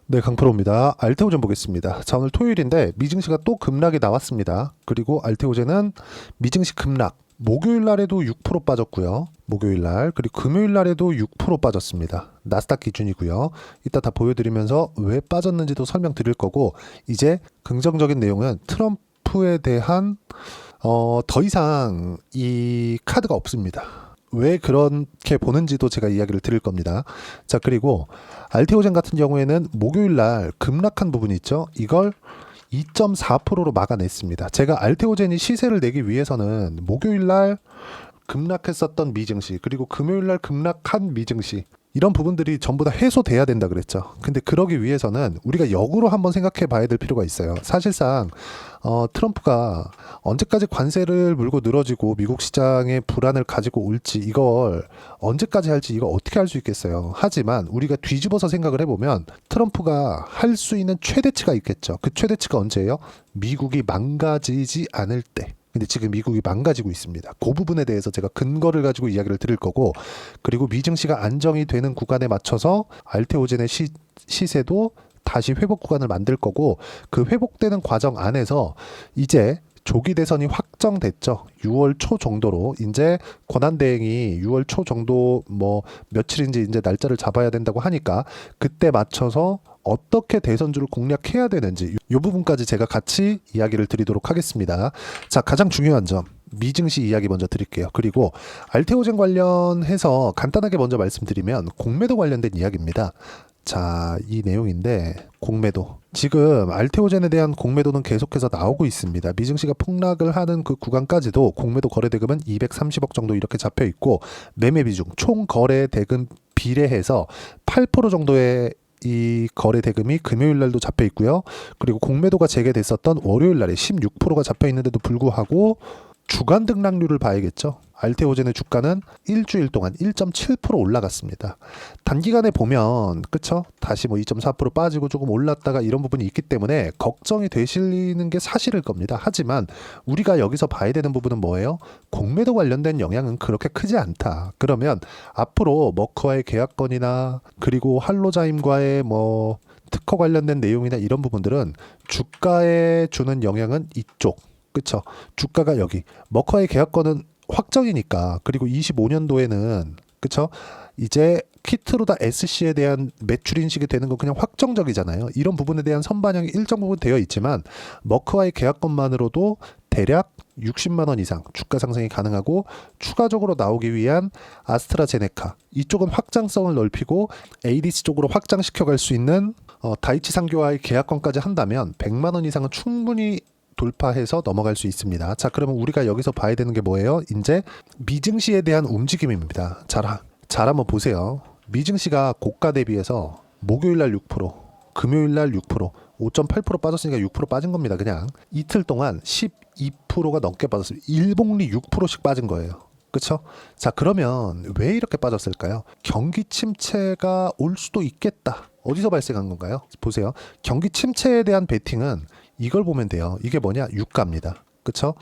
네, 강프로입니다. 알테오젠 보겠습니다. 자, 오늘 토요일인데 미증시가 또 급락이 나왔습니다. 그리고 알테오젠은 미증시 급락. 목요일 날에도 6% 빠졌고요. 목요일 날 그리고 금요일 날에도 6% 빠졌습니다. 나스닥 기준이고요. 이따 다 보여드리면서 왜 빠졌는지도 설명드릴 거고, 이제 긍정적인 내용은 트럼프에 대한 더 이상 이 카드가 없습니다. 왜 그렇게 보는지도 제가 이야기를 드릴 겁니다. 자, 그리고 알테오젠 같은 경우에는 목요일 날 급락한 부분이 있죠. 이걸 2.4%로 막아냈습니다. 제가 알테오젠이 시세를 내기 위해서는 목요일 날 급락했었던 미증시, 그리고 금요일 날 급락한 미증시, 이런 부분들이 전부 다 해소돼야 된다 그랬죠. 근데 그러기 위해서는 우리가 역으로 한번 생각해 봐야 될 필요가 있어요. 사실상 트럼프가 언제까지 관세를 물고 늘어지고 미국 시장의 불안을 가지고 올지, 이걸 언제까지 할지, 이거 어떻게 할 수 있겠어요. 하지만 우리가 뒤집어서 생각을 해보면 트럼프가 할 수 있는 최대치가 있겠죠. 그 최대치가 언제예요? 미국이 망가지지 않을 때. 근데 지금 미국이 망가지고 있습니다. 그 부분에 대해서 제가 근거를 가지고 이야기를 드릴 거고, 그리고 미증시가 안정이 되는 구간에 맞춰서 알테오젠의 시세도 다시 회복 구간을 만들 거고, 그 회복되는 과정 안에서 이제 조기 대선이 확정됐죠. 6월 초 정도로 이제 권한대행이 6월 초 정도 뭐 며칠인지 이제 날짜를 잡아야 된다고 하니까, 그때 맞춰서 어떻게 대선주를 공략해야 되는지 이 부분까지 제가 같이 이야기를 드리도록 하겠습니다. 자, 가장 중요한 점 미증시 이야기 먼저 드릴게요. 그리고 알테오젠 관련해서 간단하게 먼저 말씀드리면 공매도 관련된 이야기입니다. 자, 이 내용인데, 공매도. 지금 알테오젠에 대한 공매도는 계속해서 나오고 있습니다. 미증시가 폭락을 하는 그 구간까지도 공매도 거래 대금은 230억 정도 이렇게 잡혀 있고, 매매 비중, 총 거래 대금 비례해서 8% 정도의 이 거래 대금이 금요일 날도 잡혀 있고요. 그리고 공매도가 재개됐었던 월요일 날에 16%가 잡혀 있는데도 불구하고 주간 등락률을 봐야겠죠. 알테오젠의 주가는 일주일 동안 1.7% 올라갔습니다. 단기간에 보면 그쵸? 다시 뭐 2.4% 빠지고 조금 올랐다가 이런 부분이 있기 때문에 걱정이 되시는 게 사실일 겁니다. 하지만 우리가 여기서 봐야 되는 부분은 뭐예요? 공매도 관련된 영향은 그렇게 크지 않다. 그러면 앞으로 머크와의 계약건이나 그리고 할로자임과의 뭐 특허 관련된 내용이나 이런 부분들은 주가에 주는 영향은 이쪽. 그쵸? 주가가 여기. 머커의 계약권은 확정이니까. 그리고 25년도에는 그쵸? 이제 키트로다 SC에 대한 매출 인식이 되는 건 그냥 확정적이잖아요. 이런 부분에 대한 선반영이 일정 부분 되어 있지만 머크와의 계약권만으로도 대략 60만 원 이상 주가 상승이 가능하고, 추가적으로 나오기 위한 아스트라제네카 이쪽은 확장성을 넓히고 ADC 쪽으로 확장시켜 갈 수 있는 다이치 상교와의 계약권까지 한다면 100만 원 이상은 충분히 돌파해서 넘어갈 수 있습니다. 자, 그러면 우리가 여기서 봐야 되는 게 뭐예요? 이제 미증시에 대한 움직임입니다. 잘 한번 보세요. 미증시가 고가 대비해서 목요일 날 6%, 금요일 날 6%, 5.8% 빠졌으니까 6% 빠진 겁니다. 그냥 이틀 동안 12%가 넘게 빠졌어요. 일복리 6%씩 빠진 거예요. 그렇죠? 자, 그러면 왜 이렇게 빠졌을까요? 경기 침체가 올 수도 있겠다. 어디서 발생한 건가요? 보세요. 경기 침체에 대한 베팅은 이걸 보면 돼요. 이게 뭐냐? 유가입니다. 그쵸?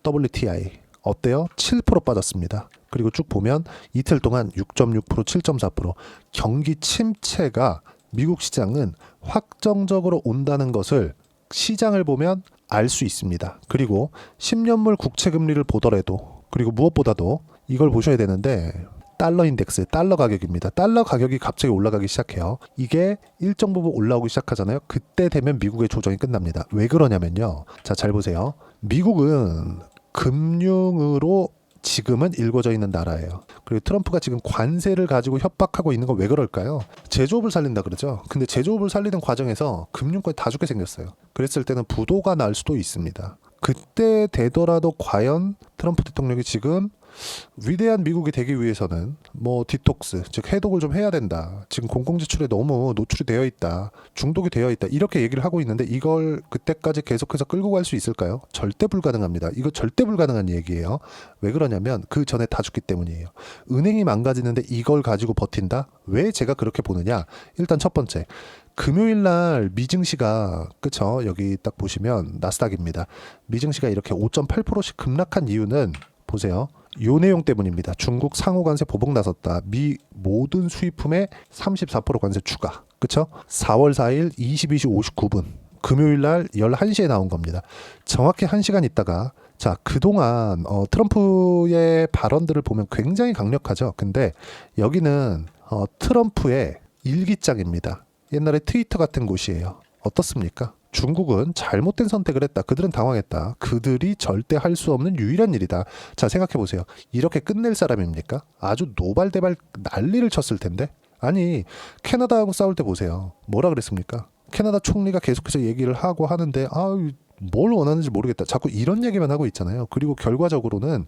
WTI 어때요? 7% 빠졌습니다. 그리고 쭉 보면 이틀 동안 6.6%, 7.4%. 경기 침체가 미국 시장은 확정적으로 온다는 것을 시장을 보면 알 수 있습니다. 그리고 10년물 국채 금리를 보더라도, 그리고 무엇보다도 이걸 보셔야 되는데, 달러 인덱스, 달러 가격입니다. 달러 가격이 갑자기 올라가기 시작해요. 이게 일정 부분 올라오기 시작하잖아요. 그때 되면 미국의 조정이 끝납니다. 왜 그러냐면요. 자, 잘 보세요. 미국은 금융으로 지금은 일궈져 있는 나라예요. 그리고 트럼프가 지금 관세를 가지고 협박하고 있는 건 왜 그럴까요? 제조업을 살린다 그러죠. 근데 제조업을 살리는 과정에서 금융권이 다 죽게 생겼어요. 그랬을 때는 부도가 날 수도 있습니다. 그때 되더라도 과연 트럼프 대통령이 지금 위대한 미국이 되기 위해서는 뭐 디톡스, 즉 해독을 좀 해야 된다. 지금 공공지출에 너무 노출이 되어 있다. 중독이 되어 있다. 이렇게 얘기를 하고 있는데, 이걸 그때까지 계속해서 끌고 갈 수 있을까요? 절대 불가능합니다. 이거 절대 불가능한 얘기예요. 왜 그러냐면 그 전에 다 죽기 때문이에요. 은행이 망가지는데 이걸 가지고 버틴다? 왜 제가 그렇게 보느냐? 일단 첫 번째, 금요일 날 미증시가, 그쵸? 여기 딱 보시면 나스닥입니다. 미증시가 이렇게 5.8%씩 급락한 이유는 보세요. 요 내용 때문입니다. 중국 상호 관세 보복 나섰다. 미 모든 수입품에 34% 관세 추가. 그쵸? 4월 4일 22시 59분 금요일 날 11시에 나온 겁니다. 정확히 1시간 있다가 자, 그동안 트럼프의 발언들을 보면 굉장히 강력하죠. 근데 여기는 트럼프의 일기장입니다. 옛날에 트위터 같은 곳이에요. 어떻습니까? 중국은 잘못된 선택을 했다. 그들은 당황했다. 그들이 절대 할 수 없는 유일한 일이다. 자, 생각해 보세요. 이렇게 끝낼 사람입니까? 아주 노발대발 난리를 쳤을 텐데. 아니, 캐나다하고 싸울 때 보세요. 뭐라 그랬습니까? 캐나다 총리가 계속해서 얘기를 하고 하는데 뭘 원하는지 모르겠다. 자꾸 이런 얘기만 하고 있잖아요. 그리고 결과적으로는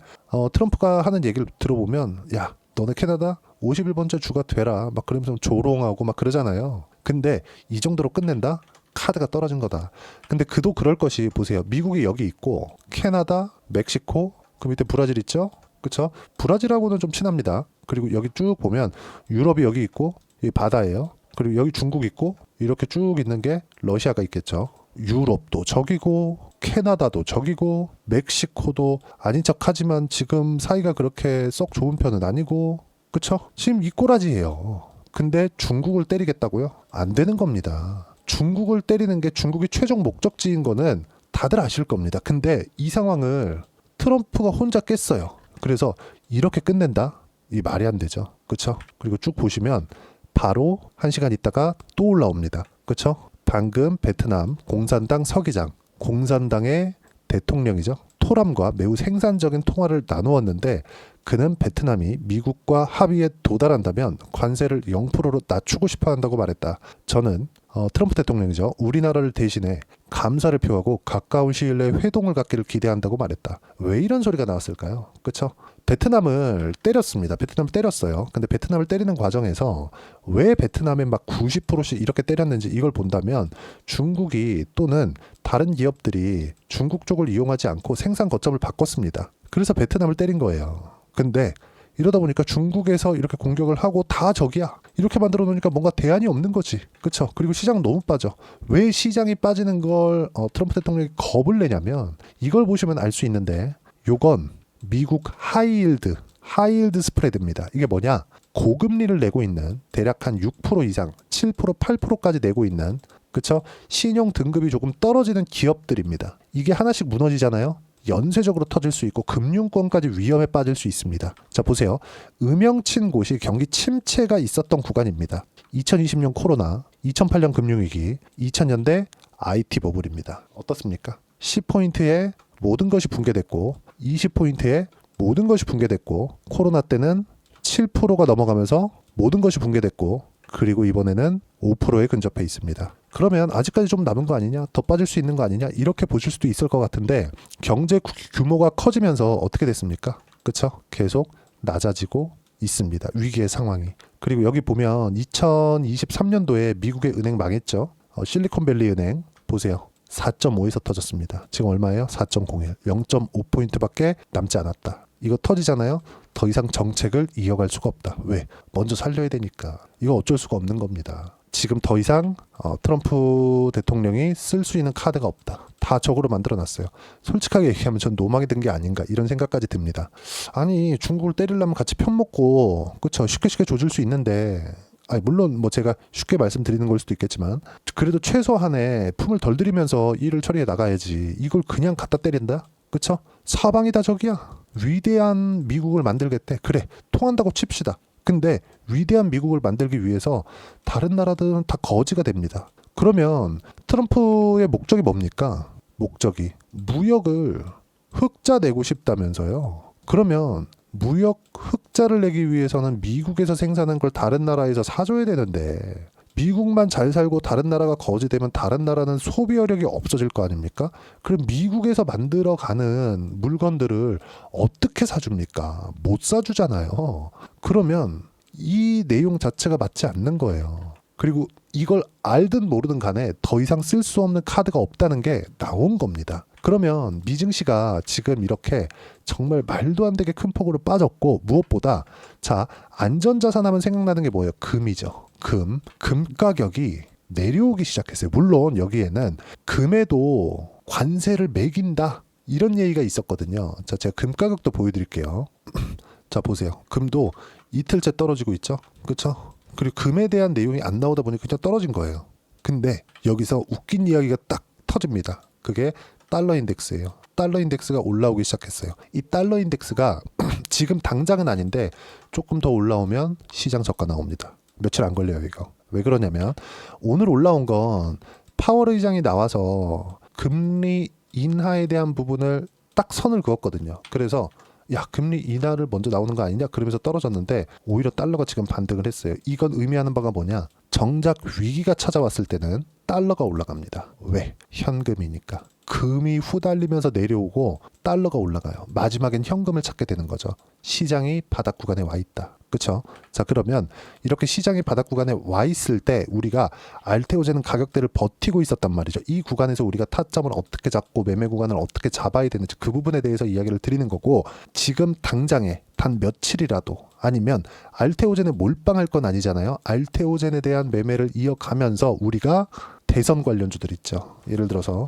트럼프가 하는 얘기를 들어보면 야, 너네 캐나다 51번째 주가 되라. 막 그러면서 조롱하고 막 그러잖아요. 근데 이 정도로 끝낸다? 카드가 떨어진 거다. 근데 그도 그럴 것이 보세요. 미국이 여기 있고 캐나다, 멕시코, 그 밑에 브라질 있죠? 그쵸? 브라질하고는 좀 친합니다. 그리고 여기 쭉 보면 유럽이 여기 있고 이 바다예요. 그리고 여기 중국 있고 이렇게 쭉 있는 게 러시아가 있겠죠. 유럽도 적이고 캐나다도 적이고 멕시코도 아닌 척하지만 지금 사이가 그렇게 썩 좋은 편은 아니고 그쵸? 지금 이 꼬라지예요. 근데 중국을 때리겠다고요? 안 되는 겁니다. 중국을 때리는 게 중국이 최종 목적지인 거는 다들 아실 겁니다. 근데 이 상황을 트럼프가 혼자 깼어요. 그래서 이렇게 끝낸다? 이 말이 안 되죠. 그쵸? 그리고 쭉 보시면 바로 1시간 있다가 또 올라옵니다. 그쵸? 방금 베트남 공산당 서기장, 공산당의 대통령이죠. 토람과 매우 생산적인 통화를 나누었는데 그는 베트남이 미국과 합의에 도달한다면 관세를 0%로 낮추고 싶어 한다고 말했다. 저는 트럼프 대통령이죠. 우리나라를 대신해 감사를 표하고 가까운 시일 내에 회동을 갖기를 기대한다고 말했다. 왜 이런 소리가 나왔을까요? 그쵸? 베트남을 때렸습니다. 베트남을 때렸어요. 근데 베트남을 때리는 과정에서 왜 베트남에 막 90%씩 이렇게 때렸는지 이걸 본다면 중국이 또는 다른 기업들이 중국 쪽을 이용하지 않고 생산 거점을 바꿨습니다. 그래서 베트남을 때린 거예요. 근데 이러다 보니까 중국에서 이렇게 공격을 하고 다 적이야. 이렇게 만들어 놓으니까 뭔가 대안이 없는 거지. 그쵸? 그리고 시장 너무 빠져. 왜 시장이 빠지는 걸 트럼프 대통령이 겁을 내냐면 이걸 보시면 알 수 있는데 요건 미국 하이힐드 스프레드입니다. 이게 뭐냐? 고금리를 내고 있는 대략 한 6% 이상 7% 8%까지 내고 있는 그쵸? 신용 등급이 조금 떨어지는 기업들입니다. 이게 하나씩 무너지잖아요. 연쇄적으로 터질 수 있고 금융권까지 위험에 빠질 수 있습니다. 자, 보세요. 음영친 곳이 경기 침체가 있었던 구간입니다. 2020년 코로나, 2008년 금융위기, 2000년대 IT 버블입니다. 어떻습니까? 10포인트에 모든 것이 붕괴됐고 20포인트에 모든 것이 붕괴됐고 코로나 때는 7%가 넘어가면서 모든 것이 붕괴됐고 그리고 이번에는 5%에 근접해 있습니다. 그러면 아직까지 좀 남은 거 아니냐? 더 빠질 수 있는 거 아니냐? 이렇게 보실 수도 있을 것 같은데 경제 규모가 커지면서 어떻게 됐습니까? 그쵸? 계속 낮아지고 있습니다. 위기의 상황이. 그리고 여기 보면 2023년도에 미국의 은행 망했죠. 실리콘밸리 은행 보세요. 4.5에서 터졌습니다. 지금 얼마예요? 4.01. 0.5포인트밖에 남지 않았다. 이거 터지잖아요. 더 이상 정책을 이어갈 수가 없다. 왜? 먼저 살려야 되니까. 이거 어쩔 수가 없는 겁니다. 지금 더 이상 트럼프 대통령이 쓸 수 있는 카드가 없다. 다 적으로 만들어놨어요. 솔직하게 얘기하면 전 노망이 든 게 아닌가 이런 생각까지 듭니다. 아니 중국을 때리려면 같이 편먹고 그쵸 쉽게 조질 수 있는데 아니 물론 뭐 제가 쉽게 말씀드리는 걸 수도 있겠지만 그래도 최소한의 품을 덜 들이면서 일을 처리해 나가야지. 이걸 그냥 갖다 때린다? 그쵸? 사방이 다 적이야. 위대한 미국을 만들겠대. 그래 통한다고 칩시다. 근데 위대한 미국을 만들기 위해서 다른 나라들은 다 거지가 됩니다. 그러면 트럼프의 목적이 뭡니까? 목적이 무역을 흑자 내고 싶다면서요. 그러면 무역 흑자를 내기 위해서는 미국에서 생산한 걸 다른 나라에서 사줘야 되는데 미국만 잘 살고 다른 나라가 거지 되면 다른 나라는 소비여력이 없어질 거 아닙니까? 그럼 미국에서 만들어가는 물건들을 어떻게 사줍니까? 못 사주잖아요. 그러면 이 내용 자체가 맞지 않는 거예요. 그리고 이걸 알든 모르든 간에 더 이상 쓸 수 없는 카드가 없다는 게 나온 겁니다. 그러면 미증시가 지금 이렇게 정말 말도 안 되게 큰 폭으로 빠졌고 무엇보다 자 안전자산 하면 생각나는 게 뭐예요? 금이죠. 금 가격이 내려오기 시작했어요. 물론 여기에는 금에도 관세를 매긴다 이런 얘기가 있었거든요. 자 제가 금 가격도 보여드릴게요. 자 보세요. 금도 이틀째 떨어지고 있죠. 그렇죠? 그리고 금에 대한 내용이 안 나오다 보니 그냥 떨어진 거예요. 근데 여기서 웃긴 이야기가 딱 터집니다. 그게 달러 인덱스예요. 달러 인덱스가 올라오기 시작했어요. 이 달러 인덱스가 지금 당장은 아닌데 조금 더 올라오면 시장 저가 나옵니다. 며칠 안 걸려요 이거. 왜 그러냐면 오늘 올라온 건 파월 의장이 나와서 금리 인하에 대한 부분을 딱 선을 그었거든요. 그래서 야 금리 인하를 먼저 나오는 거 아니냐 그러면서 떨어졌는데 오히려 달러가 지금 반등을 했어요. 이건 의미하는 바가 뭐냐, 정작 위기가 찾아왔을 때는 달러가 올라갑니다. 왜? 현금이니까. 금이 후달리면서 내려오고 달러가 올라가요. 마지막엔 현금을 찾게 되는 거죠. 시장이 바닥 구간에 와 있다. 그렇죠? 자, 그러면 이렇게 시장이 바닥 구간에 와 있을 때 우리가 알테오제는 가격대를 버티고 있었단 말이죠. 이 구간에서 우리가 타점을 어떻게 잡고 매매 구간을 어떻게 잡아야 되는지 그 부분에 대해서 이야기를 드리는 거고, 지금 당장에 단 며칠이라도 아니면 알테오젠에 몰빵할 건 아니잖아요. 알테오젠에 대한 매매를 이어가면서 우리가 대선 관련주들 있죠. 예를 들어서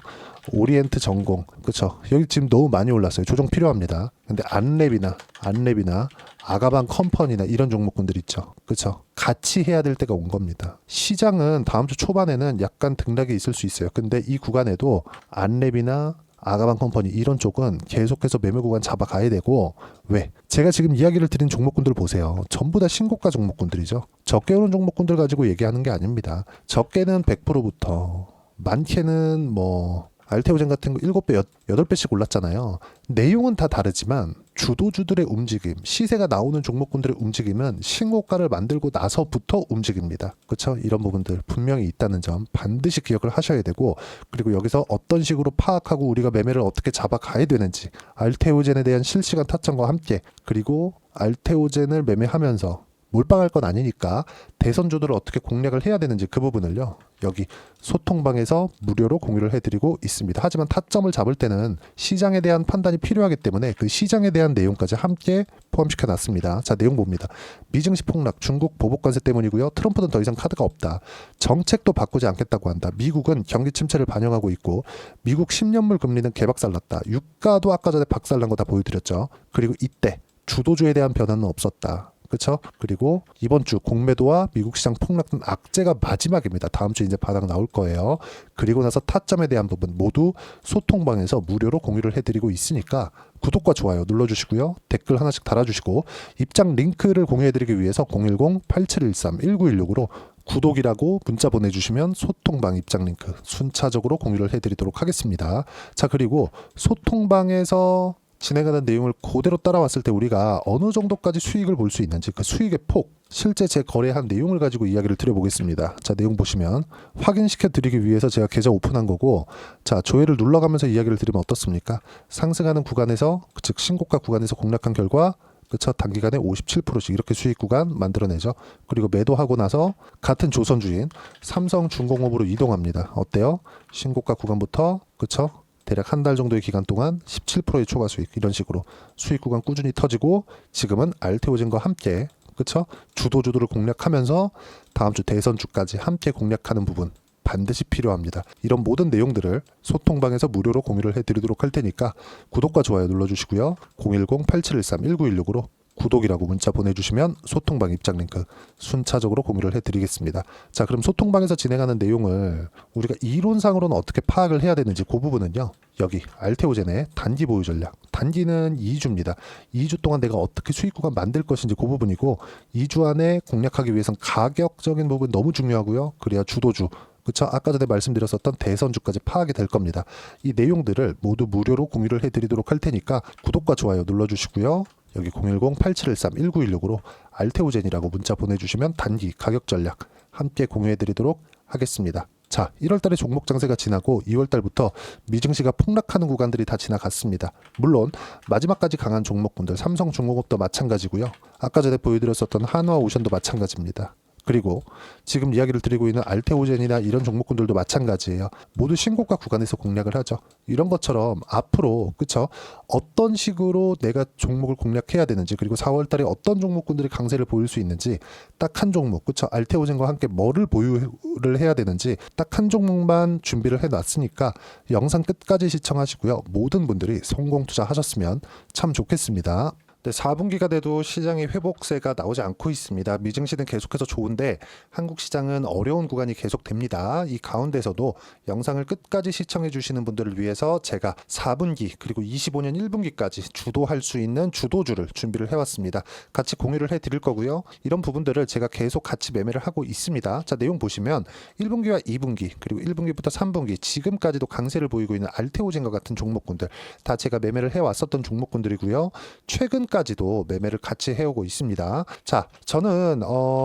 오리엔트 전공, 그렇죠? 여기 지금 너무 많이 올랐어요. 조정 필요합니다. 근데 안랩이나 아가방 컴퍼니나 이런 종목군들 있죠. 그렇죠? 같이 해야 될 때가 온 겁니다. 시장은 다음 주 초반에는 약간 등락이 있을 수 있어요. 근데 이 구간에도 안랩이나 아가방 컴퍼니 이런 쪽은 계속해서 매매 구간 잡아가야 되고, 왜? 제가 지금 이야기를 드린 종목군들 보세요. 전부 다 신고가 종목군들이죠. 적게 오른 종목군들 가지고 얘기하는 게 아닙니다. 적게는 100%부터 많게는 뭐 알테오젠 같은 거 7배, 8배씩 올랐잖아요. 내용은 다 다르지만 주도주들의 움직임, 시세가 나오는 종목군들의 움직임은 신고가를 만들고 나서부터 움직입니다. 그렇죠? 이런 부분들 분명히 있다는 점 반드시 기억을 하셔야 되고, 그리고 여기서 어떤 식으로 파악하고 우리가 매매를 어떻게 잡아가야 되는지, 알테오젠에 대한 실시간 타점과 함께, 그리고 알테오젠을 매매하면서 몰빵할 건 아니니까 대선주들을 어떻게 공략을 해야 되는지 그 부분을요, 여기 소통방에서 무료로 공유를 해드리고 있습니다. 하지만 타점을 잡을 때는 시장에 대한 판단이 필요하기 때문에 그 시장에 대한 내용까지 함께 포함시켜 놨습니다. 자, 내용 봅니다. 미증시 폭락, 중국 보복 관세 때문이고요. 트럼프는 더 이상 카드가 없다. 정책도 바꾸지 않겠다고 한다. 미국은 경기 침체를 반영하고 있고, 미국 10년물 금리는 개박살났다. 유가도 아까 전에 박살난 거 다 보여드렸죠. 그리고 이때 주도주에 대한 변화는 없었다. 그렇죠? 그리고 이번 주 공매도와 미국 시장 폭락은 악재가 마지막입니다. 다음 주 이제 바닥 나올 거예요. 그리고 나서 타점에 대한 부분 모두 소통방에서 무료로 공유를 해드리고 있으니까 구독과 좋아요 눌러주시고요. 댓글 하나씩 달아주시고, 입장 링크를 공유해드리기 위해서 010-8713-1916으로 구독이라고 문자 보내주시면 소통방 입장 링크 순차적으로 공유를 해드리도록 하겠습니다. 자, 그리고 소통방에서 진행하는 내용을 그대로 따라왔을 때 우리가 어느 정도까지 수익을 볼 수 있는지, 그 수익의 폭, 실제 제 거래한 내용을 가지고 이야기를 드려보겠습니다. 자, 내용 보시면 확인시켜 드리기 위해서 제가 계좌 오픈한 거고, 자, 조회를 눌러가면서 이야기를 드리면 어떻습니까? 상승하는 구간에서, 즉 신고가 구간에서 공략한 결과, 그쵸, 단기간에 57%씩 이렇게 수익 구간 만들어내죠. 그리고 매도하고 나서 같은 조선주인 삼성중공업으로 이동합니다. 어때요? 신고가 구간부터, 그쵸, 대략 한 달 정도의 기간 동안 17%의 초과 수익, 이런 식으로 수익 구간 꾸준히 터지고, 지금은 알테오젠과 함께, 그쵸, 주도주들을 공략하면서 다음 주 대선주까지 함께 공략하는 부분 반드시 필요합니다. 이런 모든 내용들을 소통방에서 무료로 공유를 해드리도록 할 테니까 구독과 좋아요 눌러주시고요. 010-8713-1916으로 구독이라고 문자 보내주시면 소통방 입장 링크 순차적으로 공유를 해드리겠습니다. 자, 그럼 소통방에서 진행하는 내용을 우리가 이론상으로는 어떻게 파악을 해야 되는지 그 부분은요, 여기 알테오젠의 단기 보유 전략, 단기는 2주입니다. 2주 동안 내가 어떻게 수익 구간 만들 것인지 그 부분이고, 2주 안에 공략하기 위해선 가격적인 부분 너무 중요하고요. 그래야 주도주, 그쵸? 아까 전에 말씀드렸었던 대선주까지 파악이 될 겁니다. 이 내용들을 모두 무료로 공유를 해드리도록 할 테니까 구독과 좋아요 눌러주시고요. 여기 010-8713-1916으로 알테오젠이라고 문자 보내주시면 단기 가격 전략 함께 공유해드리도록 하겠습니다. 자, 1월달에 종목 장세가 지나고 2월달부터 미증시가 폭락하는 구간들이 다 지나갔습니다. 물론 마지막까지 강한 종목군들 삼성중공업도 마찬가지고요. 아까 전에 보여드렸었던 한화오션도 마찬가지입니다. 그리고 지금 이야기를 드리고 있는 알테오젠이나 이런 종목군들도 마찬가지예요. 모두 신고가 구간에서 공략을 하죠. 이런 것처럼 앞으로, 그쵸, 어떤 식으로 내가 종목을 공략해야 되는지, 그리고 4월달에 어떤 종목군들이 강세를 보일 수 있는지, 딱 한 종목, 그쵸, 알테오젠과 함께 뭐를 보유를 해야 되는지 딱 한 종목만 준비를 해놨으니까 영상 끝까지 시청하시고요. 모든 분들이 성공 투자하셨으면 참 좋겠습니다. 네, 4분기가 돼도 시장의 회복세가 나오지 않고 있습니다. 미증시는 계속해서 좋은데 한국 시장은 어려운 구간이 계속됩니다. 이 가운데서도 영상을 끝까지 시청해 주시는 분들을 위해서 제가 4분기 그리고 25년 1분기까지 주도할 수 있는 주도주를 준비를 해왔습니다. 같이 공유를 해드릴 거고요. 이런 부분들을 제가 계속 같이 매매를 하고 있습니다. 자, 내용 보시면 1분기와 2분기 그리고 1분기부터 3분기 지금까지도 강세를 보이고 있는 알테오젠과 같은 종목군들 다 제가 매매를 해왔었던 종목군들이고요. 최근까지도 매매를 같이 해오고 있습니다. 자, 저는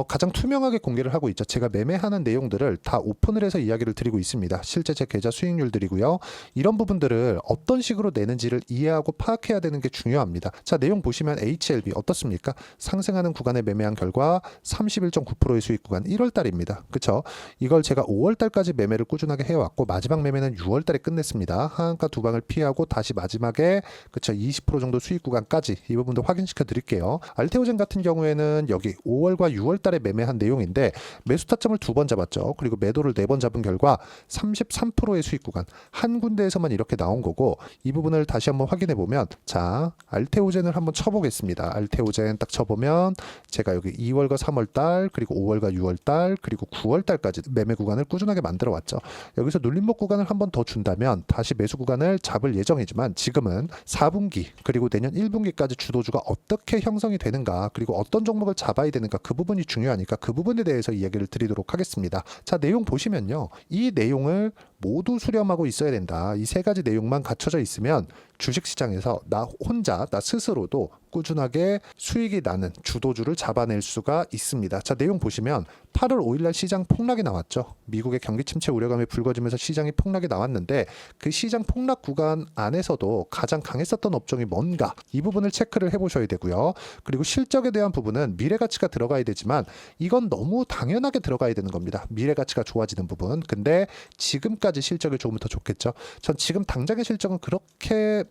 가장 투명하게 공개를 하고 있죠. 제가 매매하는 내용들을 다 오픈을 해서 이야기를 드리고 있습니다. 실제 제 계좌 수익률들이고요. 이런 부분들을 어떤 식으로 내는지를 이해하고 파악해야 되는 게 중요합니다. 자, 내용 보시면 HLB 어떻습니까? 상승하는 구간에 매매한 결과 31.9%의 수익 구간 1월 달입니다. 그쵸? 이걸 제가 5월 달까지 매매를 꾸준하게 해왔고 마지막 매매는 6월 달에 끝냈습니다. 하한가 두 방을 피하고 다시 마지막에 그쵸 20% 정도 수익 구간까지 이 부분도 확인시켜 드릴게요. 알테오젠 같은 경우에는 여기 5월과 6월 달에 매매한 내용인데 매수 타점을 2번 잡았죠. 그리고 매도를 4번 잡은 결과 33%의 수익 구간 한 군데에서만 이렇게 나온 거고 이 부분을 다시 한번 확인해 보면 자 알테오젠을 한번 쳐보겠습니다. 알테오젠 딱 쳐보면 제가 여기 2월과 3월 달 그리고 5월과 6월 달 그리고 9월 달까지 매매 구간을 꾸준하게 만들어 왔죠. 여기서 눌림목 구간을 한번 더 준다면 다시 매수 구간을 잡을 예정이지만 지금은 4분기 그리고 내년 1분기까지 주도주가 어떻게 형성이 되는가 그리고 어떤 종목을 잡아야 되는가 그 부분이 중요하니까 그 부분에 대해서 이야기를 드리도록 하겠습니다. 자, 내용 보시면요. 이 내용을 모두 수렴하고 있어야 된다. 이 세 가지 내용만 갖춰져 있으면 주식시장에서 나 혼자 나 스스로도 꾸준하게 수익이 나는 주도주를 잡아낼 수가 있습니다. 자, 내용 보시면 8월 5일날 시장 폭락이 나왔죠. 미국의 경기 침체 우려감이 불거지면서 시장이 폭락이 나왔는데 그 시장 폭락 구간 안에서도 가장 강했었던 업종이 뭔가 이 부분을 체크를 해보셔야 되고요. 그리고 실적에 대한 부분은 미래가치가 들어가야 되지만 이건 너무 당연하게 들어가야 되는 겁니다. 미래가치가 좋아지는 부분. 근데 지금까지 실적이 좋으면 더 좋겠죠. 전 지금 당장의 실적은 그렇게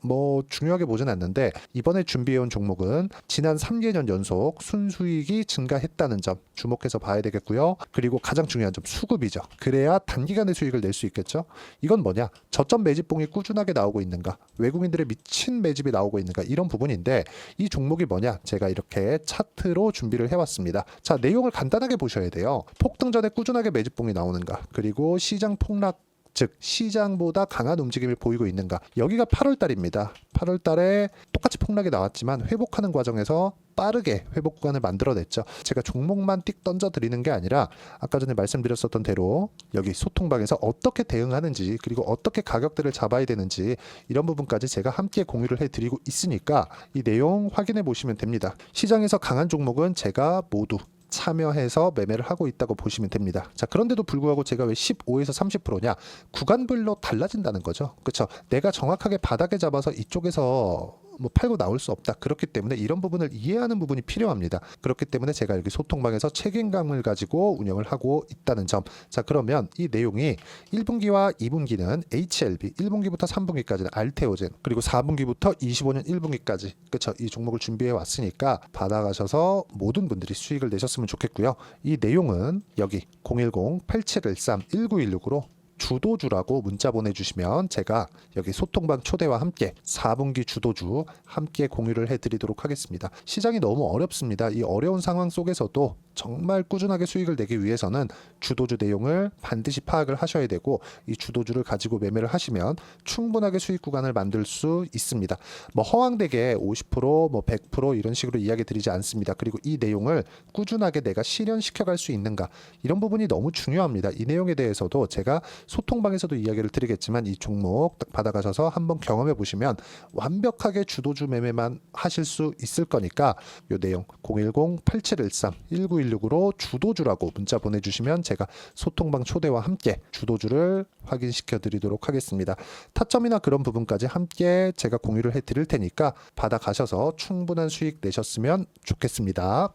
중요하게 보진 않는데 이번에 준비해온 종목은 지난 3개년 연속 순수익이 증가했다는 점 주목해서 봐야 되겠고요. 그리고 가장 중요한 점 수급이죠. 그래야 단기간에 수익을 낼 수 있겠죠. 이건 뭐냐? 저점 매집봉이 꾸준하게 나오고 있는가? 외국인들의 미친 매집이 나오고 있는가? 이런 부분인데 이 종목이 뭐냐? 제가 이렇게 차트로 준비를 해왔습니다. 자, 내용을 간단하게 보셔야 돼요. 폭등 전에 꾸준하게 매집봉이 나오는가? 그리고 시장 폭락 즉 시장보다 강한 움직임을 보이고 있는가. 여기가 8월 달입니다. 8월 달에 똑같이 폭락이 나왔지만 회복하는 과정에서 빠르게 회복 구간을 만들어냈죠. 제가 종목만 띡 던져드리는 게 아니라 아까 전에 말씀드렸었던 대로 여기 소통방에서 어떻게 대응하는지 그리고 어떻게 가격대를 잡아야 되는지 이런 부분까지 제가 함께 공유를 해드리고 있으니까 이 내용 확인해 보시면 됩니다. 시장에서 강한 종목은 제가 모두 참여해서 매매를 하고 있다고 보시면 됩니다. 자, 그런데도 불구하고 제가 왜 15에서 30%냐? 구간별로 달라진다는 거죠. 그렇죠? 내가 정확하게 바닥에 잡아서 이쪽에서 팔고 나올 수 없다. 그렇기 때문에 이런 부분을 이해하는 부분이 필요합니다. 그렇기 때문에 제가 여기 소통방에서 책임감을 가지고 운영을 하고 있다는 점. 자, 그러면 이 내용이 1분기와 2분기는 HLB, 1분기부터 3분기까지는 알테오젠, 그리고 4분기부터 25년 1분기까지 그렇죠? 이 종목을 준비해 왔으니까 받아가셔서 모든 분들이 수익을 내셨으면 좋겠고요. 이 내용은 여기 010-8713-1916으로 주도주라고 문자 보내주시면 제가 여기 소통방 초대와 함께 4분기 주도주 함께 공유를 해드리도록 하겠습니다. 시장이 너무 어렵습니다. 이 어려운 상황 속에서도 정말 꾸준하게 수익을 내기 위해서는 주도주 내용을 반드시 파악을 하셔야 되고 이 주도주를 가지고 매매를 하시면 충분하게 수익 구간을 만들 수 있습니다. 허황되게 50%, 100% 이런 식으로 이야기 드리지 않습니다. 그리고 이 내용을 꾸준하게 내가 실현시켜갈 수 있는가 이런 부분이 너무 중요합니다. 이 내용에 대해서도 제가 소통방에서도 이야기를 드리겠지만 이 종목 딱 받아가셔서 한번 경험해 보시면 완벽하게 주도주 매매만 하실 수 있을 거니까 이 내용 010-8713-1916으로 주도주라고 문자 보내주시면 제가 소통방 초대와 함께 주도주를 확인시켜 드리도록 하겠습니다. 타점이나 그런 부분까지 함께 제가 공유를 해 드릴 테니까 받아가셔서 충분한 수익 내셨으면 좋겠습니다.